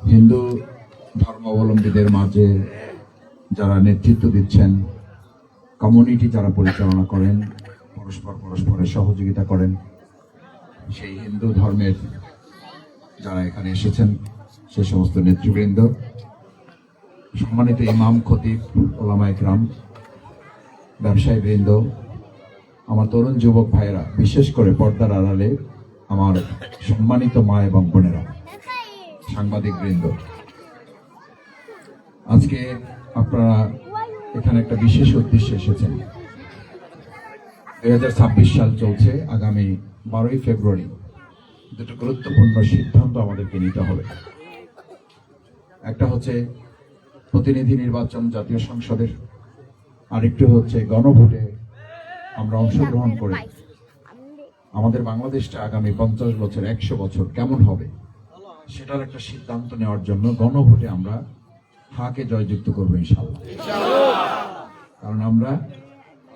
হিন্দু ধর্মাবলম্বীদের মাঝে যারা নেতৃত্ব দিচ্ছেন, কমিউনিটি যারা পরিচালনা করেন, পরস্পরের সহযোগিতা করেন, সেই হিন্দু ধর্মের যারা এখানে এসেছেন সে সমস্ত নেতৃবৃন্দ, সম্মানিত ইমাম, খতিব, ওলামা ইকরাম, ব্যবসায়ী বৃন্দ, আমার তরুণ যুবক ভাইয়েরা, বিশেষ করে পর্দার আড়ালে আমার সম্মানিত মা এবং বোনেরা, সাংবাদিক বৃন্দ, আজকে আপনারা এখানে একটা বিশেষ উদ্দেশ্যে এসেছেন। 2026 সাল চলছে। আগামী 12ই ফেব্রুয়ারি দুটো গুরুত্বপূর্ণ সিদ্ধান্ত আমাদেরকে নিতে হবে। একটা হচ্ছে প্রতিনিধি নির্বাচন জাতীয় সংসদের, আরেকটি হচ্ছে গণভোটে আমরা অংশগ্রহণ করে আমাদের বাংলাদেশটা আগামী 50 বছর 100 বছর কেমন হবে সেটার একটা সিদ্ধান্ত নেওয়ার জন্য গণভোটে আমরা হাকে জয়যুক্ত করবো ইনশাআল্লাহ। কারণ আমরা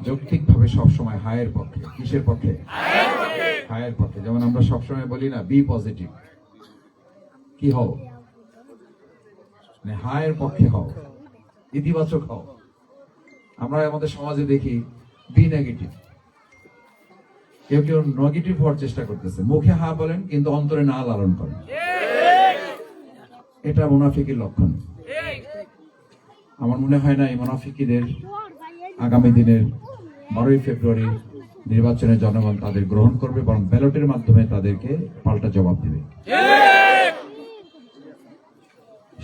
যৌক্তিকভাবে সবসময় হায়ের পক্ষে। কিসের পক্ষে? হায়ের পক্ষে। যেমন আমরা সবসময় বলি না, বি পজিটিভ, কি হও, হায়ের পক্ষে হও, ইতিবাচক হও। আমরা আমাদের সমাজে দেখি বি নেগেটিভ, কেউ কেউ নেগেটিভ হওয়ার চেষ্টা করতেছে, মুখে হা বলেন কিন্তু অন্তরে না লালন করেন। এটা মুনাফিকের লক্ষণ। আমার মনে হয় না এই মুনাফিকীদের আগামী দিনের 12ই ফেব্রুয়ারি নির্বাচনে জনগণ তাদের গ্রহণ করবে, বরং ব্যালটের মাধ্যমে তাদেরকে পাল্টা জবাব দেবে।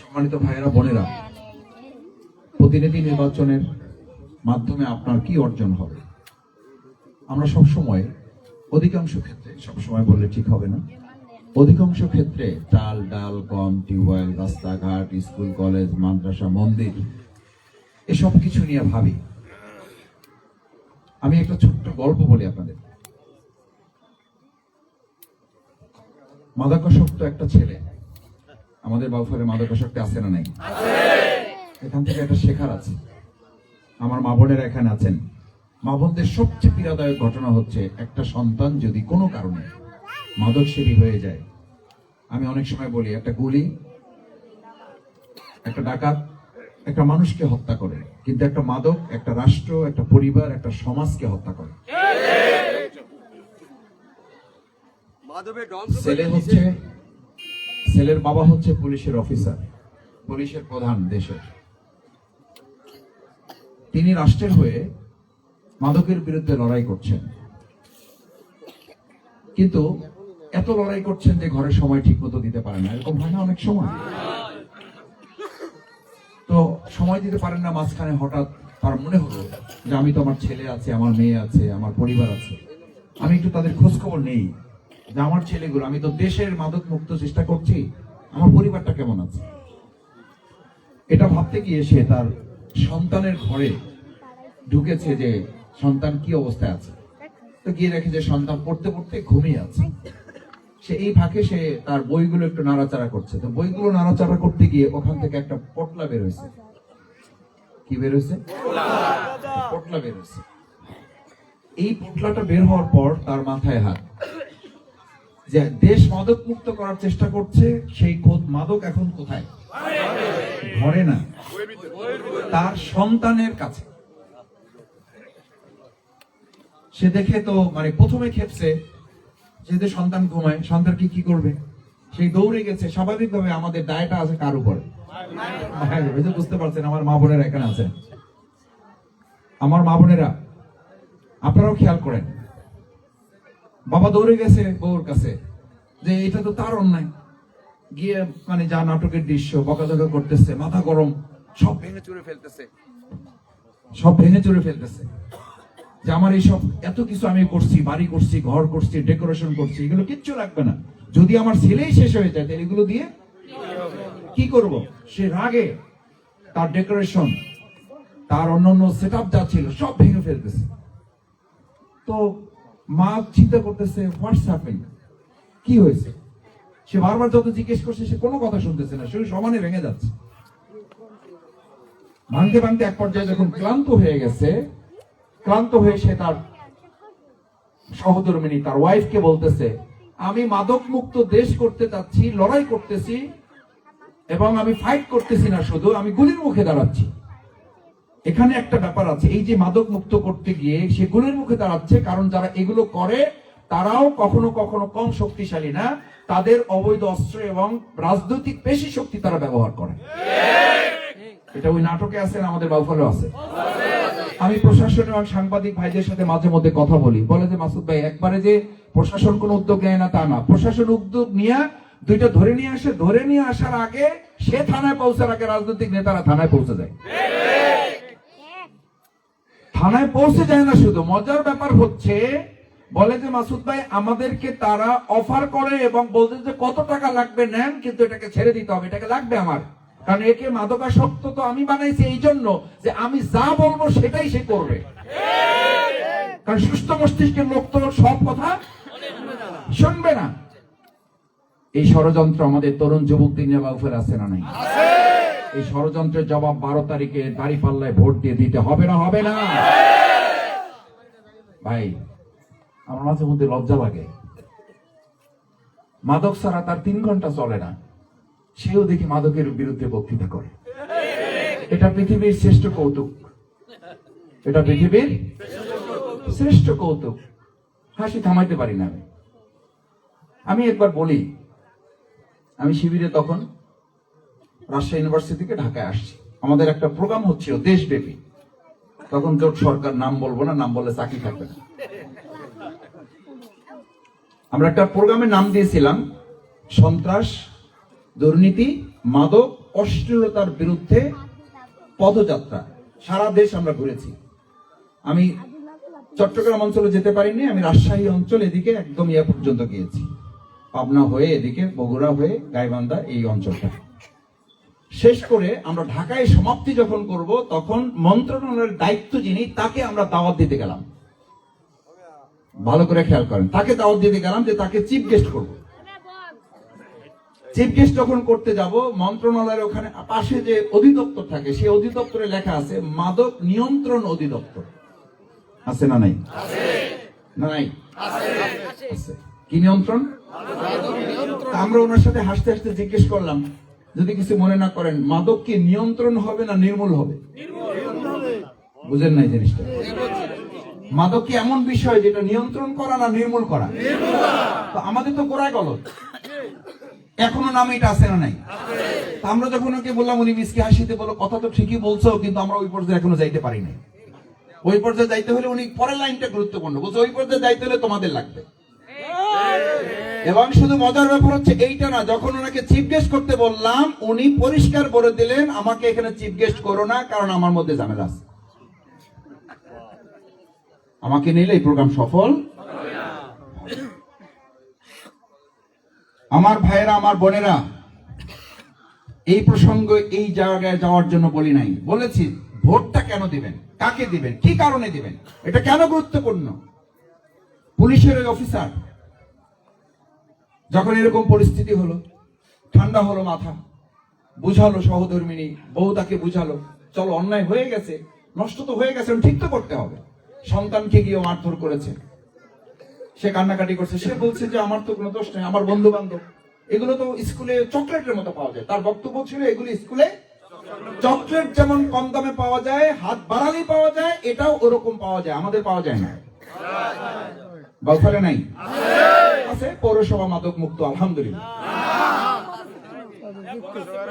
সম্মানিত ভাইয়েরা, বোনেরা, প্রতিনিধি নির্বাচনের মাধ্যমে আপনার কি অর্জন হবে? আমরা সবসময়, অধিকাংশ ক্ষেত্রে, সবসময় বললে ঠিক হবে না, অধিকাংশ ক্ষেত্রে চাল, ডাল, গম, টিউবওয়েল, রাস্তাঘাট, স্কুল, কলেজ, মাদ্রাসা, মন্দির, এসব কিছু নিয়ে ভাবি। আমি একটা ছোট্ট গল্প বলি আপনাদের। মাদকাসক্ত একটা ছেলে, আমাদের বাউফলে মাদকাসক্ত আছে না নাই? এখান থেকে একটা শেখার আছে। আমার মা বোনেরা এখানে আছেন, মা বোনদের সবচেয়ে পীড়াদায়ক ঘটনা হচ্ছে একটা সন্তান যদি কোনো কারণে মাদক সেবী হয়ে যায়। আমি অনেক সময় বলি, একটা গুলি, একটা ডাকাত একটা মানুষকে হত্যা করে, কিন্তু একটা মাদক একটা রাষ্ট্র, একটা পরিবার, একটা সমাজকে হত্যা করে। ছেলের বাবা হচ্ছে পুলিশের অফিসার, পুলিশের প্রধান দেশের। তিনি রাষ্ট্রের হয়ে মাদকের বিরুদ্ধে লড়াই করছেন, কিন্তু এত লড়াই করছেন যে ঘরের সময় ঠিক মতো দিতে পারেন না। এরকম হয় না অনেক সময়? তো সময় দিতে পারেন না, মাঝখানে হঠাৎ তার মনে হলো যে আমি তো, আমার ছেলে আছে, আমার মেয়ে আছে, আমার পরিবার আছে, আমি একটু তাদের খোঁজ খবর নেই যে আমার ছেলেগুলো, আমি তো দেশের মাদক মুক্ত চেষ্টা করছি, আমার পরিবারটা কেমন আছে। এটা ভাবতে গিয়ে সে তার সন্তানের ঘরে ঢুকেছে যে সন্তান কি অবস্থায় আছে। তো গিয়ে দেখে যে সন্তান পড়তে পড়তে ঘুমিয়ে আছে। সে এই ফাঁকে সে তার বইগুলো একটু নাড়াচাড়া করছে। তো বইগুলো নাড়াচাড়া করতে গিয়ে ওখান থেকে একটা পটলা বের হয়েছে। কি বের হয়েছে? পটলা বের হয়েছে। এই পটলাটা বের হওয়ার পর তার মাথায় হাত, যে দেশ মাদক মুক্ত করার চেষ্টা করছে, সেই মাদক এখন কোথায়? ঘরে না, তার সন্তানের কাছে। সে দেখে তো মানে প্রথমে খেপছে, যেহেতু সন্তান ঘুমায়, সন্তান কি করবে, সেই দৌড়ে গেছে। স্বাভাবিকভাবে আমাদের দায়টা আছে কার উপরে? বুঝতে পারছেন? আমার মা বোনেরা এখানে আছে, আমার মা বোনেরা, আপনারাও খেয়াল করেন। বাবা দৌড়ে গেছে বউর কাছে, যে এটা তো তার অন্যায়। গিয়ে মানে যা নাটকের দৃশ্য, বকাঝকা করতেছে, মাথা গরম, সব ভেঙে চুরে ফেলতেছে, যে আমার এইসব এত কিছু আমি করছি, বাড়ি করছি, ঘর করছি, ডেকোরেশন করছি, এগুলো কিচ্ছু লাগবে না। যদি আমার ছেলেই শেষ হয়ে যায় তাহলে এগুলো দিয়ে কি করব? সে রাগে তার ডেকোরেশন, তার অন্যান্য সেটআপ যা ছিল সব ভেঙে ফেলতেছে। তো মা চিন্তা করতেছে, হোয়াটস হ্যাপেনিং, কি হয়েছে? সে বারবার যত জিজ্ঞেস করছে, সে কোনো কথা শুনতেছে না, সে সমানে ভেঙে যাচ্ছে। ভাঙতে ভাঙতে এক পর্যায়ে যখন ক্লান্ত হয়ে সে তার সহধর্মিনী, তার ওয়াইফকে বলতেছে, আমি মাদক মুক্ত দেশ করতে চাচ্ছি, লড়াই করতেছি, এবং আমি ফাইট করতেছি না, শুধু আমি গুলির মুখে দাঁড়াচ্ছি। এখানে একটা ব্যাপার আছে, এই যে মাদক মুক্ত করতে গিয়ে সে গুলির মুখে দাঁড়াচ্ছে, কারণ যারা এগুলো করে তারাও কখনো কখনো কম শক্তিশালী না, তাদের অবৈধ অস্ত্র এবং রাজনৈতিক পেশি শক্তি তারা ব্যবহার করে। এটা ওই নাটকে আছে না, আমাদের বাউফলে আছে। আমি প্রশাসন এবং সাংবাদিক ভাইদের সাথে মাঝে মধ্যে কথা বলি, বলে যে মাসুদ ভাই একবারে যে প্রশাসন কোন উদ্যোগ নেয় না তা না, প্রশাসন উদ্যোগ নিয়ে দুইটা ধরে নিয়ে আসে, ধরে নিয়ে আসার আগে সে থানায় পৌঁছার আগে রাজনৈতিক নেতারা থানায় পৌঁছে যায়। থানায় পৌঁছে যায় না শুধু, মজার ব্যাপার হচ্ছে বলে যে মাসুদ ভাই আমাদেরকে তারা অফার করে এবং বলছে যে কত টাকা লাগবে নেন, কিন্তু এটাকে ছেড়ে দিতে হবে, এটাকে লাগবে আমার, কারণ একে মাদকাসক্ত তো আমি বানাইছি এই জন্য যে আমি যা বলবো সেটাই সে করবে। কারণ সুস্থ মস্তিষ্কের লোক তো সব কথা শুনবে না। এই ষড়যন্ত্র আমাদের তরুণ যুবকদের নিয়ে বাউফের আছে না নাই? এই ষড়যন্ত্রের জবাব 12 তারিখে দাঁড়িপাল্লায় ভোট দিয়ে দিতে হবে না, হবে না? ভাই আমার মাঝে মধ্যে লজ্জা লাগে, মাদক ছাড়া তার 3 ঘন্টা চলে না, সেও দেখি মাদকের বিরুদ্ধে বক্তৃতা করে। এটা পৃথিবীর শ্রেষ্ঠ কৌতুক, এটা পৃথিবীর শ্রেষ্ঠ কৌতুক। হাসি থামাইতে পারি না আমি একবার বলি, আমি শিবিরে তখন রাজশাহী ইউনিভার্সিটি থেকে ঢাকায় আসছি, আমাদের একটা প্রোগ্রাম হচ্ছিল দেশব্যাপী, তখন জোট সরকার, নাম বলবো না, নাম বললে চাকরি থাকবে না। আমরা একটা প্রোগ্রামের নাম দিয়েছিলাম সন্ত্রাস, দুর্নীতি, মাদক, অশ্লীলতার বিরুদ্ধে পদযাত্রা। সারা দেশ আমরা ঘুরেছি। আমি চট্টগ্রাম অঞ্চলে যেতে পারিনি, আমি রাজশাহী অঞ্চল এদিকে একদম ইয়া পর্যন্ত গিয়েছি, পাবনা হয়ে এদিকে বগুড়া হয়ে গাইবান্ধা, এই অঞ্চলটা শেষ করে আমরা ঢাকায় সমাপ্তি যখন করব তখন মন্ত্রণালয়ের দায়িত্ব যিনি, তাকে আমরা দাওয়াত দিতে গেলাম। ভালো করে খেয়াল করেন, তাকে দাওয়াত দিতে গেলাম যে তাকে চিফ গেস্ট করব। চিফ গেস্ট যখন করতে যাব, মন্ত্রণালয়ের ওখানে পাশে যে অধিদপ্তর থাকে, সেই অধিদপ্তরে লেখা আছে মাদক নিয়ন্ত্রণ অধিদপ্তর। আছে না নাই? না নাই? আছে। কি নিয়ন্ত্রণ? আমরা ওনার সাথে হাসতে হাসতে জিজ্ঞেস করলাম, যদি কিছু মনে না করেন, মাদক কি নিয়ন্ত্রণ হবে না নির্মূল হবে? বুঝেন নাই জিনিসটা? মাদক কি এমন বিষয় যেটা নিয়ন্ত্রণ করা না নির্মূল করা? তো আমাদের তো গোড়ায় গলত, এখনো নাম এটা আছে না নাই? আমরা যখন ওকে বললাম, উনি মিসকে হাসিতে বলো, কথা তো ঠিকই বলছো, কিন্তু আমরা ওই পর্যায়ে এখনো যাইতে পারি নাই। ওই পর্যায়ে যাইতে হলে, উনি পরের লাইনটা গুরুত্বপূর্ণ বলছে, ওই পর্যায়ে যাইতে হলে তোমাদের লাগবে। এবং শুধু মজার ব্যাপার হচ্ছে এইটা না, যখন ওনাকে চিফ গেস্ট করতে বললাম, উনি পরিষ্কার বলে দিলেন আমাকে এখানে চিফ গেস্ট করো না, কারণ আমার মধ্যে ঝামেলা আছে। আমাকে নিলে এই প্রোগ্রাম সফল। আমার ভাইয়েরা, আমার বোনেরা, এই প্রসঙ্গ এই জায়গায় যাওয়ার জন্য বলি নাই, বলেছি ভোটটা কেন দিবেন, কাকে দিবেন, কি কারণে দিবেন, এটা কেন গুরুত্বপূর্ণ। পুলিশের ওই অফিসার যখন এরকম পরিস্থিতি হলো, ঠান্ডা হলো মাথা, বুঝালো সহধর্মিনী বউ, তাকে বুঝালো, চলো অন্যায় হয়ে গেছে, নষ্ট তো হয়ে গেছে, ঠিক তো করতে হবে। সন্তানকে গিয়ে মারধর করেছে, সে কান্নাকাটি করছে, সে বলছে যে আমার তো কোনো দোষ নেই, আমার বন্ধু বান্ধব, এগুলো তো স্কুলে চকলেটের মতো পাওয়া যায়। তার বক্তব্য ছিল এগুলো স্কুলে চকলেট যেমন কম দামে পাওয়া যায়, হাত বাড়ালেই পাওয়া যায়, এটাও ওরকম পাওয়া যায়, আমাদের পাওয়া যায় না। বাউফলে নাই? আছে। পৌরসভা মাদক মুক্ত, আলহামদুলিল্লাহ।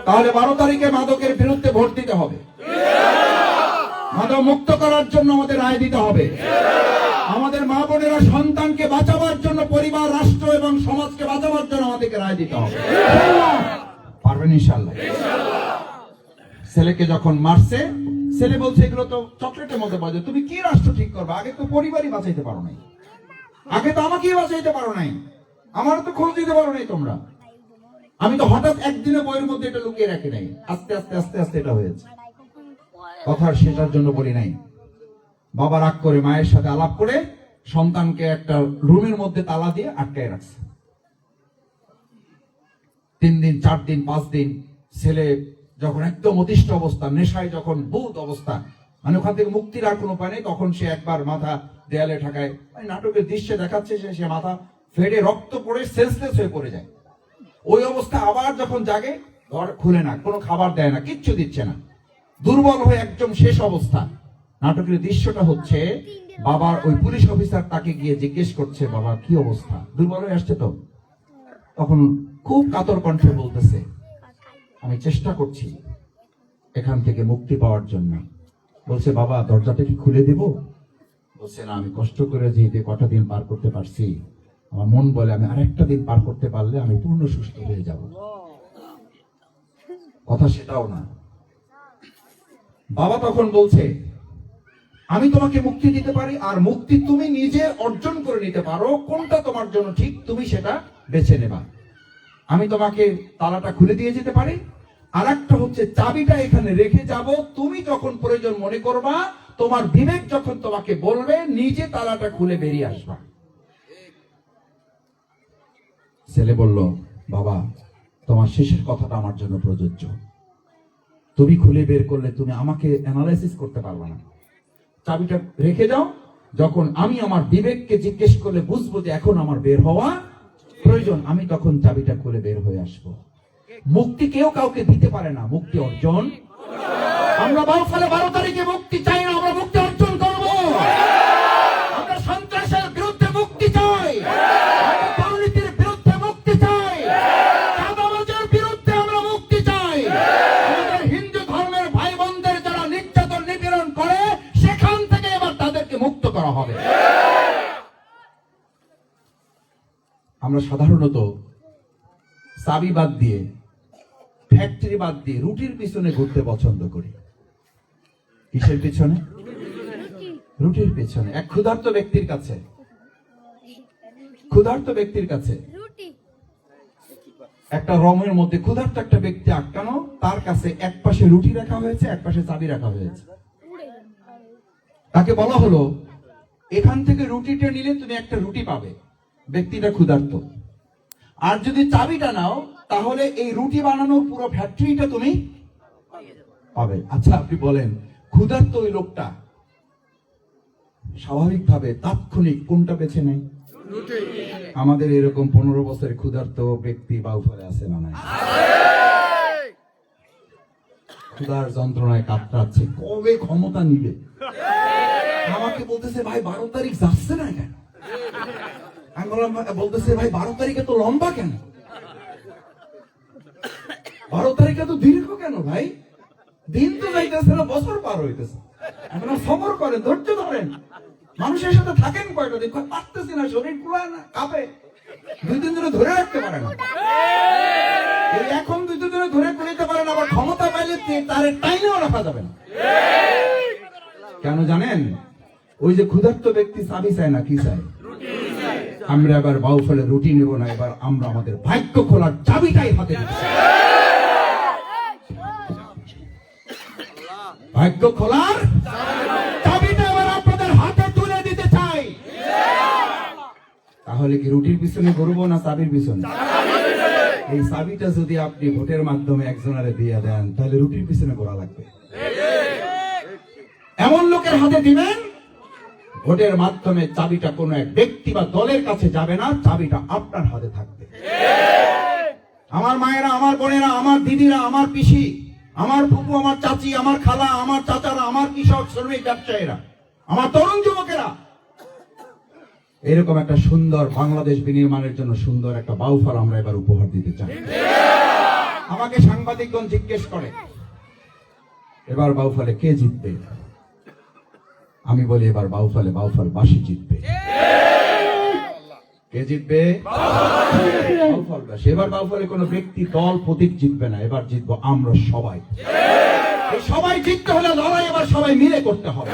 তাহলে 12 তারিখে মাদকের বিরুদ্ধে ভোট দিতে হবে, মাদক মুক্ত করার জন্য আমাদের রায় দিতে হবে। আমাদের মা বোনেরা সন্তানকে বাঁচাবার জন্য, পরিবার, রাষ্ট্র এবং সমাজকে বাঁচাবার জন্য আমাদেরকে রায় দিতে হবে। পারবেন ইনশাআল্লাহ? ছেলেকে যখন মারছে, ছেলে বলছে এগুলো তো চকলেটের মধ্যে বাজে, তুমি কি রাষ্ট্র ঠিক করবে? আগে তো পরিবারই বাঁচাইতে পারো নাই, আগে তো আমাকেই বাঁচাইতে পারো নাই, আমার তো খোঁজ দিতে পারো নাই তোমরা। আমি তো হঠাৎ একদিনে বইয়ের মধ্যে এটা লুকিয়ে রাখি নাই, আস্তে আস্তে আস্তে আস্তে এটা হয়েছে। কথার শেষার জন্য বলি নাই, বাবা রাগ করে মায়ের সাথে আলাপ করে সন্তানকে একটা রুমের মধ্যে তালা দিয়ে আটকায় রাখছে। 3 দিন, 4 দিন, 5 দিন, ছেলে যখন একদম অতিষ্ঠ অবস্থা, নেশায় যখন বহুত অবস্থা, মানে ওখান থেকে মুক্তির আর কোনো উপায় নেই, তখন সে একবার মাথা দেয়ালে ঠাকায়, নাটকের দৃশ্যে দেখাচ্ছে সে মাথা ফেটে রক্ত পড়ে সেন্সলেস হয়ে পড়ে যায়। ওই অবস্থা আবার যখন জাগে, ঘর খুলে না, কোনো খাবার দেয় না, কিচ্ছু দিচ্ছে না, দুর্বল হয়ে একদম শেষ অবস্থা। নাটকের দৃশ্যটা হচ্ছে বাবার ওই পুলিশ অফিসার তাকে গিয়ে জিজ্ঞেস করছে, বাবা কি অবস্থা, দুর্বল হয়ে আসছে তো? তখন খুব কাতর কণ্ঠে বলতেছে, আমি চেষ্টা করছি এখান থেকে মুক্তি পাওয়ার জন্য। বলছে, বাবা দরজাটা কি খুলে দেব? বলছে, না, আমি কষ্ট করে যে কটা দিন পার করতে পারছি, আমার মন বলে আমি আরেকটা দিন পার করতে পারলে আমি পূর্ণ সুস্থ হয়ে যাব। কথা সেটাও না। বাবা তখন বলছে, আমি তোমাকে মুক্তি দিতে পারি, আর মুক্তি তুমি নিজে অর্জন করে নিতে পারো, কোনটা তোমার জন্য ঠিক তুমি সেটা বেছে নেবা। আমি তোমাকে তালাটা খুলে দিয়ে যেতে পারি, আর একটা হচ্ছে চাবিটা এখানে রেখে যাব, তুমি যখন প্রয়োজন মনে করবা, তোমার বিবেক যখন তোমাকে বলবে, নিজে তালাটা খুলে বেরিয়ে আসবা। ছেলে বলল, বাবা তোমার শেষের কথাটা আমার জন্য প্রযোজ্য, তুমি খুলে বের করলে তুমি আমাকে অ্যানালাইসিস করতে পারবে না, চাবিটা রেখে দাও, যখন আমি আমার বিবেককে জিজ্ঞেস করলে বুঝবো যে এখন আমার বের হওয়া প্রয়োজন, আমি তখন চাবিটা খুলে বের হয়ে আসবো। মুক্তি কেউ কাউকে দিতে পারে না, মুক্তি অর্জন। আমরা বাউফলে 12 তারিখে মুক্তি চাই না, আমরা মুক্তি অর্জন করব। আমরা সন্ত্রাসের বিরুদ্ধে মুক্তি চাই, আমরা দুর্নীতির বিরুদ্ধে মুক্তি চাই, চাঁদাবাজের বিরুদ্ধে আমরা মুক্তি চাই। আমাদের হিন্দু ধর্মের ভাই বোনদের যারা নির্যাতন নিপীড়ন করে, সেখান থেকে এবার তাদেরকে মুক্ত করা হবে। আমরা সাধারণত চাবি বাদ দিয়ে, ফ্যাক্টরি বাদ দিয়ে রুটির পিছনে ঘুরতে পছন্দ করি। কিসের পিছনে? রুটির পিছনে। এক ক্ষুধার্ত ব্যক্তির কাছে একটা রমের মধ্যে ক্ষুধার্ত একটা ব্যক্তি আটকানো, তার কাছে এক পাশে রুটি রাখা হয়েছে, এক পাশে চাবি রাখা হয়েছে। তাকে বলা হলো, এখান থেকে রুটিটা নিলে তুমি একটা রুটি পাবে, ব্যক্তিটা ক্ষুধার্ত, আর যদি চাবিটা নাও তাহলে এই রুটি বানানোর পুরো ফ্যাক্টরিটা তুমি পাবে। আচ্ছা আপনি বলেন, ক্ষুধার্ত ওই লোকটা স্বাভাবিকভাবে তাৎক্ষণিক কোনটা বেছে নেয়? আমাদের এরকম 15 বছরের ক্ষুধার্ত ব্যক্তি বাউফলে আছে না নাই? ক্ষুধার যন্ত্রণায় কাতরাচ্ছে, কবে ক্ষমতা নিবে। আমাকে বলতেছে, ভাই 12 তারিখ যাচ্ছে না কেন? আমি বললাম, বলতেছে, ভাই 12 তারিখে তো লম্বা কেন, 12 তারিখে তো দীর্ঘ কেন ভাই, দিন তো যাইতেছে না, বছর পার হইতেছে। আমরা সবর করেন, ধৈর্য ধরেন, মানুষের সাথে থাকেন কয়টা দিন, পারতেছি না, শরীর কুলায় না, কাঁপে, 2 দিন ধরে ধরে রাখতে পারে না। এখন 2 দিন ধরে ধরে নিতে পারে না, আবার ক্ষমতা পাইলে তার টাইনেও রাখা যাবে না। কেন জানেন? ওই যে ক্ষুধার্ত ব্যক্তি চাবি চায় না, কি চায়? আমরা এবার বাউফলে রুটি নেব না, এবার আমরা আমাদের ভাগ্য খোলার চাবিটাই হাতে নিচ্ছি। ভাগ্য খোলার চাবিটা এবার আপনাদের হাতে তুলে দিতে চাই। তাহলে কি রুটির পিছনে ঘুরবো না চাবির পিছনে? এই চাবিটা যদি আপনি ভোটের মাধ্যমে একজনের দিয়ে দেন, তাহলে রুটির পিছনে ঘোরা লাগবে। এমন লোকের হাতে দিবেন, ভোটের মাধ্যমে চাবিটা কোনো এক ব্যক্তি বা দলের কাছে যাবে না, চাবিটা আপনার হাতে থাকবে। আমার মায়েরা, আমার বোনেরা, আমার দিদিরা, আমার পিসি, আমার ফুপু, আমার চাচি, আমার খালা, আমার চাচারা, আমার কৃষক, শ্রমিক, ব্যবসায়ীরা, আমার তরুণ যুবকেরা, এরকম একটা সুন্দর বাংলাদেশ বিনির্মাণের জন্য সুন্দর একটা বাউফল আমরা এবার উপহার দিতে চাই। আমাকে সাংবাদিকগণ জিজ্ঞেস করে, এবার বাউফলে কে জিতবে? আমি বলি, এবার বাউফল বাসী জিতবে। কে জিতবে? বাউফলবাসী। এবার বাউফলে কোনো ব্যক্তি, দল, প্রতীক জিতবে না, এবার জিতবো আমরা সবাই। এই সবাই জিততে হলে লড়াই এবার সবাই মিলে করতে হবে।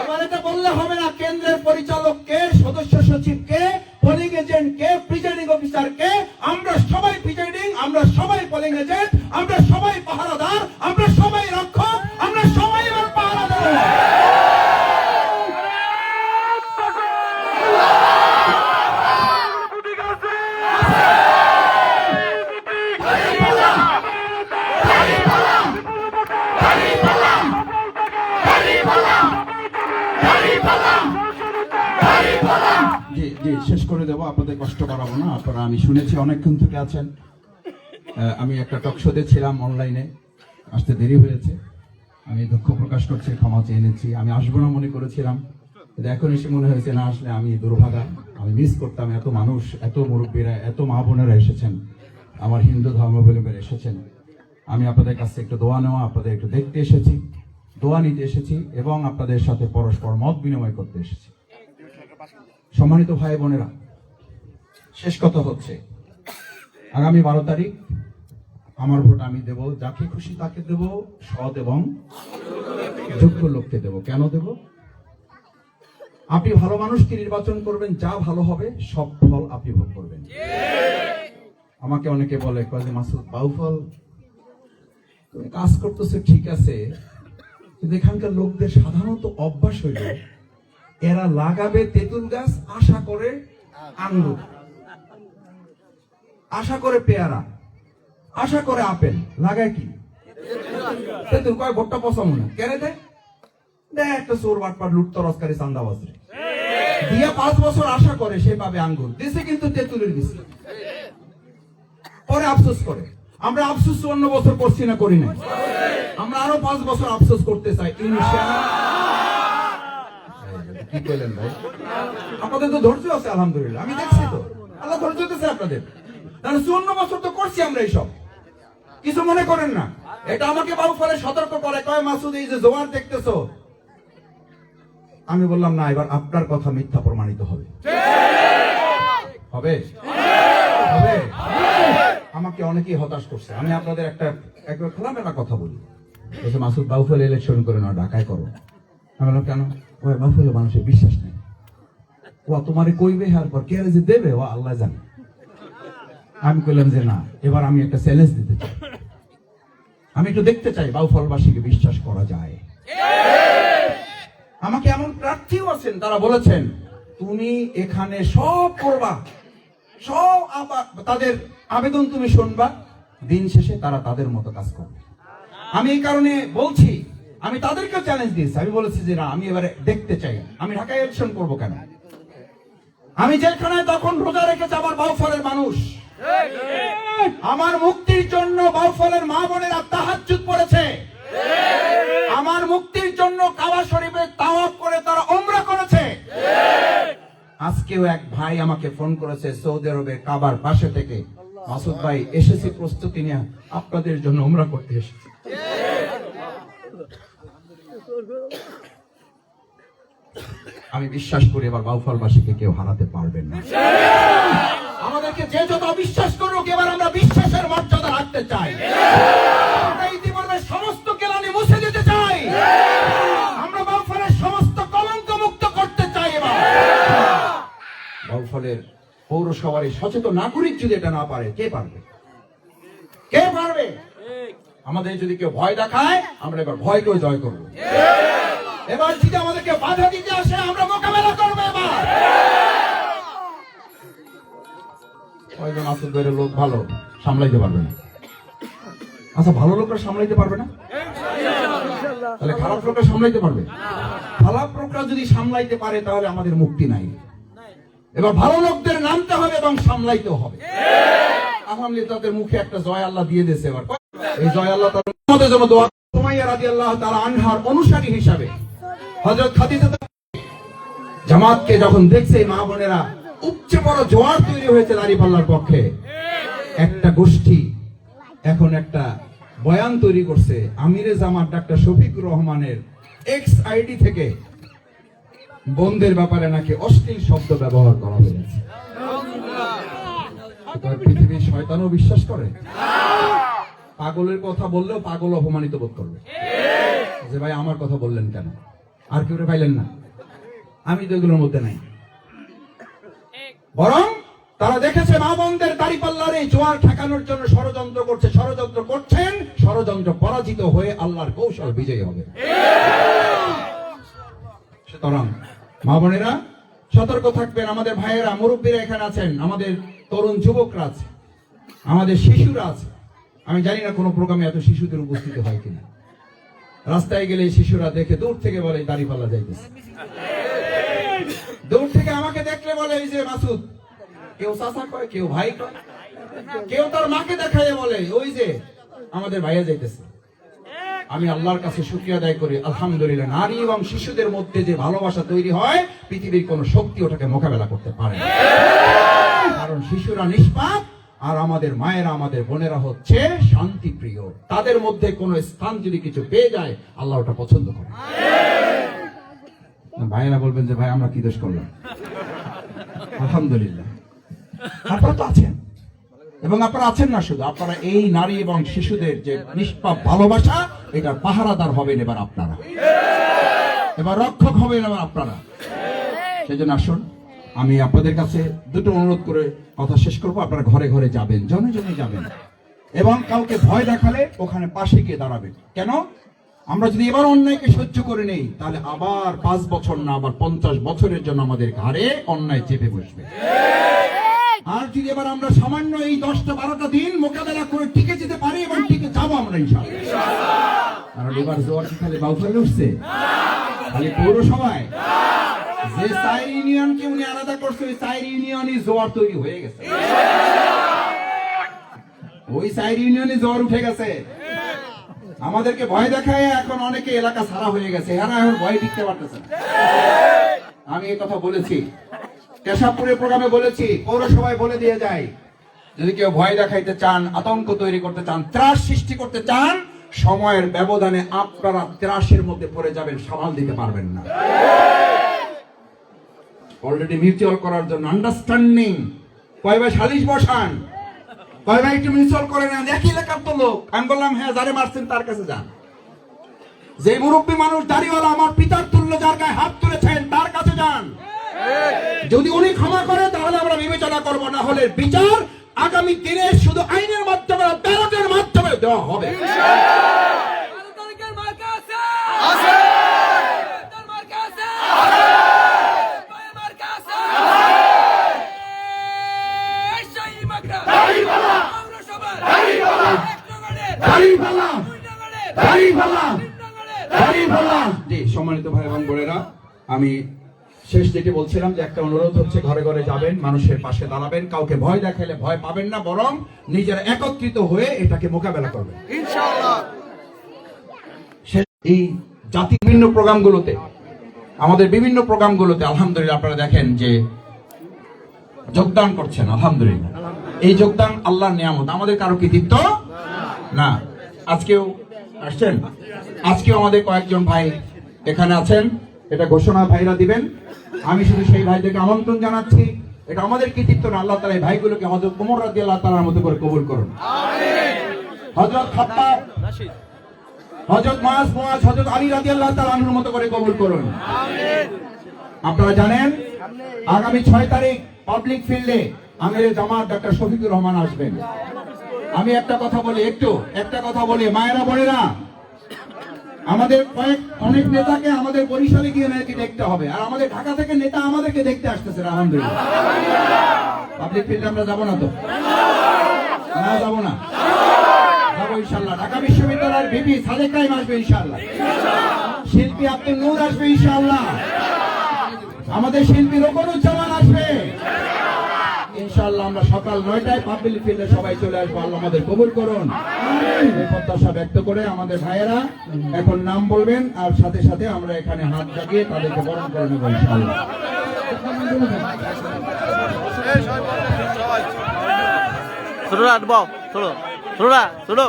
এবার এটা বললে হবে না কেন্দ্রের পরিচালক কে, সদস্য সচিব কে, পোলিং এজেন্ট কে, প্রিজাইডিং অফিসার কে। আমরা সবাই প্রিজাইডিং, আমরা সবাই পোলিং এজেন্ট, আমরা সবাই পাহারাদার, আমরা সবাই রক্ষক, আমরা সবাই এবার পাহারা দেব। জি শেষ করে দেবো, আপনাদের কষ্ট করাবো না। আপনারা, আমি শুনেছি অনেকক্ষণ থেকে আছেন, আমি একটা টক শোতে ছিলাম, অনলাইনে আসতে দেরি হয়েছে, আমি দুঃখ প্রকাশ করছি, ক্ষমা চেয়ে নিচ্ছি। আমি আসবো না মনে করেছিলাম, কিন্তু এখন এসে মনে হয়েছে না আসলে আমি দুর্ভাগা। আমি মিস করতাম এত মানুষ, এত মুরব্বীরা, এত মা বোনেরা এসেছেন, আমার হিন্দু ধর্মাবলম্বীরা এসেছেন। আমি আপনাদের কাছে একটু দোয়া নেওয়া, আপনাদের একটু দেখতে এসেছি, দোয়া নিতে এসেছি এবং আপনাদের সাথে পরস্পর মত বিনিময় করতে এসেছি। সম্মানিত ভাই বোনেরা, শেষ কথা হচ্ছে আগামী 12 তারিখ আমার ভোট আমি দেব, যাকে খুশি তাকে দেব, সৎ এবং যোগ্য লোককে দেব। কেন দেব? আপনি ভালো মানুষকে নির্বাচন করবেন, যা ভালো হবে সব ফল আপনি ভোগ করবেন। আমাকে অনেকে বলে যে মাসুদ বাউফল তুমি কাজ করতেছো ঠিক আছে, কিন্তু এখানকার লোকদের সাধারণত অভ্যাস হইল এরা লাগাবে তেঁতুল গাছ, আশা করে আঙ্গুর, আশা করে পেয়ারা, আশা করে আপেল, লাগায় কি তেঁতুল, কয় ভোটটা পছন্দ না কেন দেয়? দেয় একটা চোর বাটপার লুটতরস্কারী চান্দাবাজ দিয়ে 5 বছর আশা করে সে পাবে আঙ্গুর, দেশে কিন্তু তেঁতুলের বীজ, পরে আফসোস করে। আমরা আফসোস 54 বছর করছি না, করি না? আমরা আরো 5 বছর আফসোস করতে চাই ইনশাআল্লাহ। কি বলেন ভাই? আপনাদের তো ধৈর্য আছে আলহামদুলিল্লাহ, আমি দেখছি তো আল্লাহ ধৈর্য দিতেছে আপনাদের। তাহলে 54 বছর তো করছি আমরা এইসব, কিছু মনে করেন না। এটা আমাকে বাউফলে সতর্ক করে, কয় মাসুদ এই যে জোয়ার দেখতেছো, আমি বললাম না, এবার আপনার কথা মিথ্যা প্রমাণিত হবে। হবে হবে। আমাকে অনেকেই হতাশ করছে। আমি আপনাদের একবার খোলামেলা কথা বলি, বলছে মাসুদ বাউফল ইলেকশন করে না, ঢাকায় করো। আমি বললাম কেন? ওই বাউফলে মানুষের বিশ্বাস নেই, ও তোমারে কইবে, আর পর কে যে দেবে ও আল্লাহ জানে। আমি কইলাম যে না, এবার আমি একটা চ্যালেঞ্জ দিতে চাই, আমি একটু দেখতে চাই বাউফলবাসীকে বিশ্বাস করা যায়। আমাকে এমন প্রার্থীও আছেন, তারা বলেছেন তুমি এখানে সব করবা, সব তাদের আবেদন তুমি শুনবা, দিন শেষে তারা তাদের মতো কাজ করবে। আমি এই কারণে বলছি, আমি তাদেরকে চ্যালেঞ্জ দিয়েছি। আমি বলেছি যে না, আমি এবারে দেখতে চাই, আমি ঢাকায় ইলেকশন করবো কেন? আমি যেখানে তখন রোজা রেখেছি আমার বাউফলের মানুষ, আমার মুক্তির জন্য বাউফলের মা বোনেরা তাহাজ্জুদ পড়েছে, আমার মুক্তির জন্য কাবা শরীফে তাওয়াফ করে তারা উমরা করেছে। আজকেও এক ভাই আমাকে ফোন করেছে সৌদি আরবে কাবার পাশে থেকে, মাসুদ ভাই এসেছি প্রস্তুতি নিয়ে, আপনাদের জন্য উমরা করতে এসেছি। আমি বিশ্বাস করি এবার বাউফলবাসীকে কেউ হারাতে পারবেন না। আমাদেরকে যে যত বিশ্বাস করুক, এবার আমরা বিশ্বাসের মর্যাদা রাখতে চাই। আমরা ইতিপূর্বে সমস্ত কেলানি মুছে দিতে চাই, আমরা বাউফলের সমস্ত কলঙ্ক মুক্ত করতে চাই। এবার বাউফলের পৌরসভার সচেতন নাগরিক যদি এটা না পারে, কে পারবে? কে পারবে? আমাদের যদি কেউ ভয় দেখায়, আমরা এবার ভয়কেও জয় করবো। এবার যদি আমাদেরকে বাধা দিতে আসে, আমরা মোকাবেলা করবো। এবার কয়জন আসল বেড়ে লোক ভালো সামলাইতে পারবে না? আচ্ছা, ভালো লোকরা সামলাইতে পারবে না, তাহলে খারাপ লোকরা সামলাইতে পারবে? খারাপ লোকরা যদি সামলাইতে পারে, তাহলে আমাদের মুক্তি নাই। এবার ভালো লোকদের নামতে হবে এবং সামলাইতে হবে। আলহামদুলিল্লাহ, তাদের মুখে একটা জয় আল্লাহ দিয়ে দিয়েছে। এবার এই জয় আল্লাহ তাদের জন্য দোয়া। সুমাইয়া রাদিয়াল্লাহু তাআলা আনহার অনুসারী হিসাবে হযরত খাদিজা জামাতকে যখন দেখছে, মা বোনেরা উপচে বড় জোয়ার তৈরি হয়েছে দাঁড়িপাল্লার পক্ষে, একটা গোষ্ঠী এখন একটা বয়ান তৈরি করছে। আমিরে জামাত ডাক্তার শফিকুর রহমানের এক্স আইডি থেকে বন্ধের ব্যাপারে নাকি অশ্লীল শব্দ ব্যবহার করা হয়েছে। পৃথিবীর শয়তানও বিশ্বাস করে। পাগলের কথা বললেও পাগল অপমানিত বোধ করবে, যে ভাই আমার কথা বললেন কেন, আর কেউ পাইলেন না। আমি তো এগুলোর মধ্যে নাই। বরং তারা দেখেছে মা বোনদের দাঁড়িপাল্লার এই জোয়ার ঠেকানোর জন্য ষড়যন্ত্র করছে, ষড়যন্ত্র করছেন, ষড়যন্ত্র পরাজিত হয়ে আল্লাহর কৌশল বিজয়ী হবে। সুতরাং মা বোনেরা সতর্ক থাকবেন। আমাদের ভাইয়েরা, মুরব্বীরা এখানে আছেন, আমাদের তরুণ যুবকরা আছে, আমাদের শিশুরা আছে। আমি জানি না কোনো প্রোগ্রামে এত শিশুদের উপস্থিতি হয় কিনা। রাস্তায় গেলে শিশুরা দেখে দূর থেকে বলে দাঁড়িপাল্লা যাইতেছে, দূর থেকে আমাকে দেখলে বলে এই যে মাসুদ, কেউ চাচা কয়, কেউ ভাই কয়। কেউ তার মাকে দেখায় বলে ওই যে আমাদের ভাইয়া যাইতেছে। আমি আল্লাহর কাছে শুকরিয়া আদায় করি, আলহামদুলিল্লাহ, নারী এবং শিশুদের মধ্যে যে ভালোবাসা তৈরি হয় পৃথিবীর কোন শক্তি ওটাকে মোকাবেলা করতে পারে না। কারণ শিশুরা নিষ্পাপ আর আমাদের মায়েরা, আমাদের বোনেরা হচ্ছে শান্তিপ্রিয়। তাদের মধ্যে কোনো স্থান যদি কিছু পেয়ে যায় আল্লাহ ওটা পছন্দ করে। ভাইয়েরা বলবেন যে ভাই আমরা কি দোষ করলাম? আলহামদুলিল্লাহ আপনারা তো আছেন, এবং আপনারা আছেন না শুধু, আপনারা এই নারী এবং শিশুদের যে নিষ্পাপ ভালোবাসা এটার পাহারাদার হবেন এবার আপনারা, এবার রক্ষক হবেন এবার আপনারা। সেই জন্য আসুন আমি আপনাদের কাছে দুটো অনুরোধ করে কথা শেষ করবো। আপনারা ঘরে ঘরে যাবেন, জনে জনে যাবেন, এবং কাউকে ভয় দেখালে ওখানে পাশে গিয়ে দাঁড়াবেন। কেন? আমরা যদি এবার অন্যায়কে সহ্য করে নেই তাহলে আবার 5 বছর না আবার 50 বছরের জন্য আমাদের ঘাড়ে অন্যায় চেপে বসবে। আর যদি এবার আমরা সামান্য এই 10-12টা দিন মোকাবেলা করে টিকে যেতে পারি এবং টিকে যাবো আমরা ইনশাআল্লাহ। কারণ এবার জোয়ার কি খালি বাউফলে উঠছে, খালি পৌরসভায় যে 4 ইউনিয়নকে উনি আলাদা করছে ওই 4 ইউনিয়নই জোয়ার তৈরি হয়ে গেছে, ওই 4 ইউনিয়নে জোয়ার উঠে গেছে। আমাদেরকে ভয় দেখায় এখন অনেকে এলাকা ছাড়া হয়ে গেছে, এরা এখন ভয় টিকতে পারতেছে না। আমি এই কথা বলেছি, কেশবপুরের প্রোগ্রামে বলেছি, পৌরসভায় বলে দিয়ে যাই, যদি কেউ ভয় দেখাইতে চান, আতঙ্ক তৈরি করতে চান, ত্রাস সৃষ্টি করতে চান, সময়ের ব্যবধানে আপনারা ত্রাসের মধ্যে পড়ে যাবেন, সামাল দিতে পারবেন না। অলরেডি মিউচুয়াল করার জন্য আন্ডারস্ট্যান্ডিং, কয় ভাই সালিশ বসান, কয় ভাই একটু মিউচুয়াল করে নেন, একই এলাকার তো লোক। আমি বললাম হ্যাঁ, যারে মারছেন তার কাছে যান। যে মুরব্বী মানুষ দাড়িওয়ালা আমার পিতার তুল্য যার গায়ে হাত তুলেছেন তার কাছে যান। যদি উনি ক্ষমা করে তাহলে আমরা বিবেচনা করবো, না হলে বিচার আগামী দিনে শুধু আইনের মাধ্যমে, ব্যালটের মাধ্যমে দেওয়া হবে। সম্মানিত ভাই এবং বোনেরা, আমি শেষ যেটি বলছিলাম যে একটা অনুরোধ হচ্ছে, ঘরে ঘরে যাবেন, মানুষের পাশে দাঁড়াবেন, কাউকে ভয় দেখালে ভয় পাবেন না, বরং নিজেরা একত্রিত হয়ে এটাকে মোকাবেলা করবেন ইনশাআল্লাহ। এই জাতির বিভিন্ন প্রোগ্রামগুলোতে, আমাদের বিভিন্ন প্রোগ্রামগুলোতে আলহামদুলিল্লাহ আপনারা দেখেন যে যোগদান করছেন, আলহামদুলিল্লাহ। এই যোগদান আল্লাহর নিয়ামত, আমাদের কারো কৃতিত্ব না। আজকেও আসছেন, আজকেও আমাদের কয়েকজন ভাই এখানে আছেন, এটা ঘোষণা ভাইরা দিবেন। আমি শুধু সেই ভাইদেরকে আমন্ত্রণ জানাচ্ছি, এটা আমাদের কৃতিত্ব না, আল্লাহ তাআলা এই ভাইগুলোকে হযরত ওমর রাদিয়াল্লাহু তাআলার মতো করে কবুল করুন। হযরত খাব্বাব, হযরত মুআজ, হযরত আলী রাদিয়াল্লাহু তাআলা আনহুর মতো করে কবুল করুন। আপনারা জানেন আগামী 6 তারিখ পাবলিক ফিল্ডে আমিরে জামাত ডক্টর শফিকুর রহমান আসবেন। আমি একটা কথা বলি, মায়েরা বোনেরা, আমাদের অনেক নেতাকে আমাদের বরিশালে গিয়ে নাকি দেখতে হবে, আর আমাদের ঢাকা থেকে নেতা আমাদেরকে দেখতে আসতেছে। আলহামদুলিল্লাহ, পাবলিক ফিল্ডে আমরা যাবো না তো? না, যাবো না, যাবো ইনশাআল্লাহ। ঢাকা বিশ্ববিদ্যালয়ের ভিপি সাদেক কাইম আসবে ইনশাআল্লাহ, শিল্পী আব্দুল নূর আসবে ইনশাআল্লাহ, আমাদের শিল্পী রোকনুজ্জামান আসবে ইনশাআল্লাহ। আমরা সকাল 9টায় পাবলিক ফিল্ডে সবাই চলে আসবো, আল্লাহ আমাদের কবুল করুন। এই প্রত্যাশা ব্যক্ত করে আমাদের ভাইয়েরা এখন নাম বলবেন, আর সাথে সাথে আমরা এখানে হাত জাগিয়ে তাদেরকে বরণ করে নেব ইনশাআল্লাহ। ছোটরা আটবাও, ছোটরা ছোট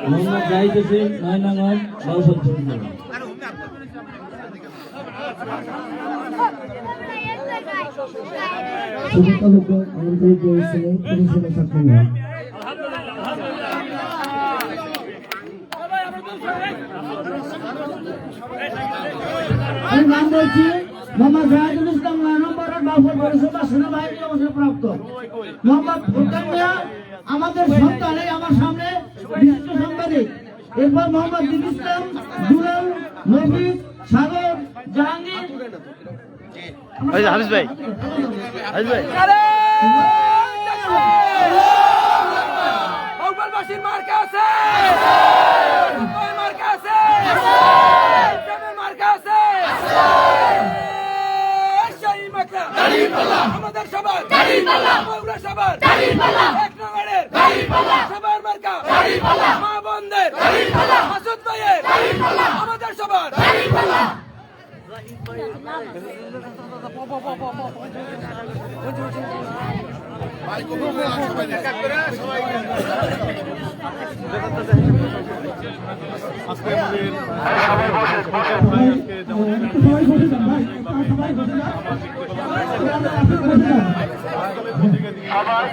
মোহাম্মদ জাহিদ হোসেন, 9 নং ওয়ার্ড, বাউসজ্জা। শুভ তালুকদার আমন্ত্রিত হয়েছিলেন পরিষেবা ছাত্র। আমি নাম বলছি মোহাম্মদ জাহিদুল ইসলাম, 9 নম্বর বাউফল পৌরসভা সেনাবাহিনী অবসরপ্রাপ্ত। মোহাম্মদ ফুরকান মিয়া আমাদের সন্তান, আমার সামনে বিশিষ্ট সাংবাদিক। এরপর মোহাম্মদ দিক ইসলাম, দুলাল, নবী, সাগর, জাহাঙ্গীর, হাফিজ ভাই, ইয়াসিন মার্কা আছে ভাই মার্কা আছে জামিল মার্কা আছে শাহী মার্কা দাড়িপাল্লা আমাদের সবার দাড়িপাল্লা বগুড়া সবার দাড়িপাল্লা এক নম্বরের দাড়িপাল্লা সবার মার্কা দাড়িপাল্লা মা বোনদের দাড়িপাল্লা মাসুদ ভাইয়ের দাড়িপাল্লা আমাদের সবার দাড়িপাল্লা সবাই